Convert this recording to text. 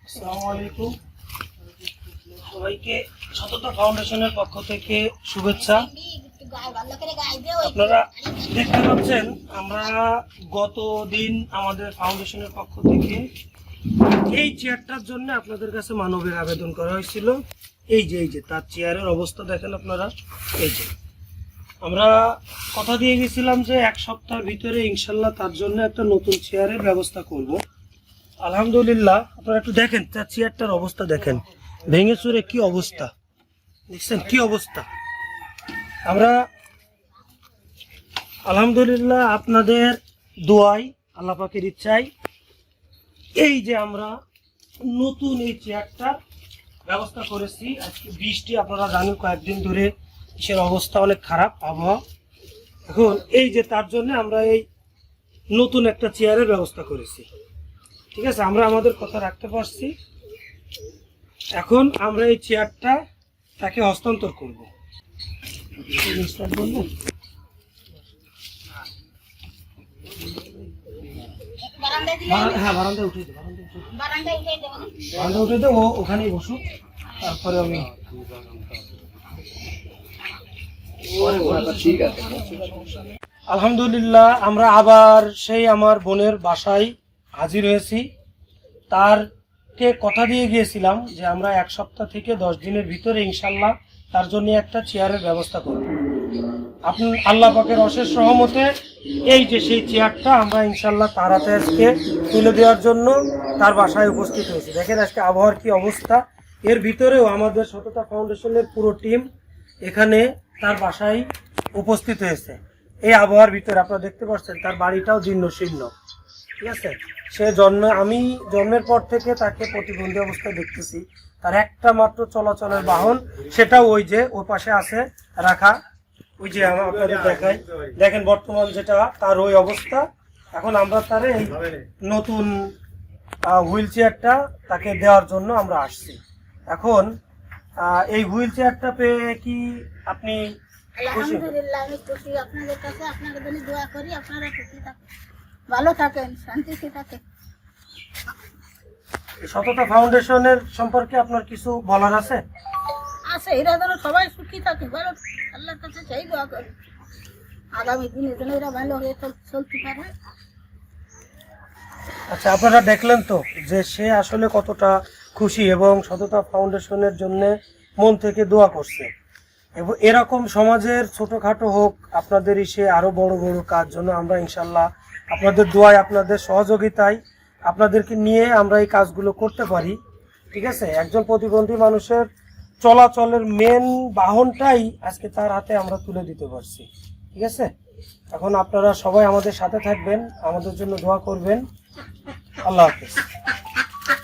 আসসালামু আলাইকুম সবাইকে। সততা ফাউন্ডেশনের পক্ষ থেকে শুভেচ্ছা। আপনারা দেখতে পাচ্ছেন আমরা গত দিন আমাদের ফাউন্ডেশনের পক্ষ থেকে এই চেয়ারটার জন্য আপনাদের কাছে মানবের আবেদন করা হয়েছিল। এই যে তার চেয়ারের অবস্থা দেখেন আপনারা। এই যে আমরা কথা দিয়ে গেছিলাম যে এক সপ্তাহের ভিতরে ইনশাল্লাহ তার জন্য একটা নতুন চেয়ারের ব্যবস্থা করব। আলহামদুলিল্লাহ আপনারা একটু দেখেন তার চেয়ারটার অবস্থা দেখেন, ভেঙে চুরে কি অবস্থা দেখছেন, কি অবস্থা। আমরা আলহামদুলিল্লাহ আপনাদের দোয়াই আল্লাহ পাকের ইচ্ছায় এই যে আমরা নতুন এই চেয়ারটার ব্যবস্থা করেছি। আজকে বৃষ্টি আপনারা জানেন কয়েকদিন ধরে দেশের অবস্থা অনেক খারাপ আবহাওয়া। এখন এই যে তার জন্য আমরা এই নতুন একটা চেয়ারের ব্যবস্থা করেছি। ঠিক আছে, আমরা আমাদের কথা রাখতে পারছি। এখন আমরা এই চেয়ারটা তাকে হস্তান্তর করব। হ্যাঁ, বারান্দায় উঠে দে, বারান্দায় উঠে দে, ও ওখানেই বসুক, তারপরে আমি আলহামদুলিল্লাহ আমরা আবার সেই আমার বোনের বাসায় হাজির হয়েছি। তারকে কথা দিয়ে গিয়েছিলাম যে আমরা এক সপ্তাহ থেকে 10 দিনের ভিতরে ইনশাল্লাহ তার জন্য একটা চেয়ারের ব্যবস্থা করব। আপনি আল্লাহ পাকের অশেষ রহমতে এই যে সেই চেয়ারটা আমরা ইনশাল্লাহ তার হাতে আজকে তুলে দেওয়ার জন্য তার বাসায় উপস্থিত হয়েছি। দেখেন আজকে আবহাওয়ার কি অবস্থা। এর ভিতরেও আমাদের সততা ফাউন্ডেশনের পুরো টিম এখানে তার বাসায় উপস্থিত হয়েছে। এই আবহাওয়ার ভিতরে আপনারা দেখতে পাচ্ছেন তার বাড়িটাও জীর্ণ শীর্ণ। ঠিক আছে, সে আমি জন্মের পর থেকে তাকে প্রতিবন্ধী অবস্থায় দেখতেছি। তার একটা মাত্র চলাচলের বাহন, সেটাও ওই যে ওই পাশে আছে রাখা। ওই যে আপনাদের দেখাই, দেখেন বর্তমান যেটা তার ওই অবস্থা। এখন আমরা তার এই নতুন হুইল চেয়ারটা তাকে দেওয়ার জন্য আমরা আসছি। এখন এই হুইল চেয়ারটা পেয়ে কি আপনি খুশি? আলহামদুলিল্লাহ আমি খুশি। আপনাদের কাছে আপনাদের জন্য দোয়া করি, আপনারা খুশি থাকেন, ভালো থাকেন, শান্তিতে থাকেন। সততা ফাউন্ডেশনের সম্পর্কে আপনার কিছু বলার আছে? এরা যেন সবাই সুখী থাকে, ভালো আল্লাহর কাছে সেই দোয়া করি আগামী দিনে যেন এরা ভালো হয়ে চলতে পারে। আচ্ছা, আপনারা দেখলেন তো যে সে আসলে কতটা খুশি এবং সততা ফাউন্ডেশনের জন্য মন থেকে দোয়া করছে। এবং এরকম সমাজের ছোটখাটো হোক আপনাদের সে আরো বড় বড় কাজ জন্য আমরা ইনশাল্লাহ আপনাদের দোয়ায় আপনাদের সহযোগিতায় আপনাদেরকে নিয়ে আমরা এই কাজগুলো করতে পারি। ঠিক আছে, একজন প্রতিবন্ধী মানুষের চলাচলের মেন বাহনটাই আজকে তার হাতে আমরা তুলে দিতে পারছি। ঠিক আছে, এখন আপনারা সবাই আমাদের সাথে থাকবেন, আমাদের জন্য দোয়া করবেন। আল্লাহ হাফেজ।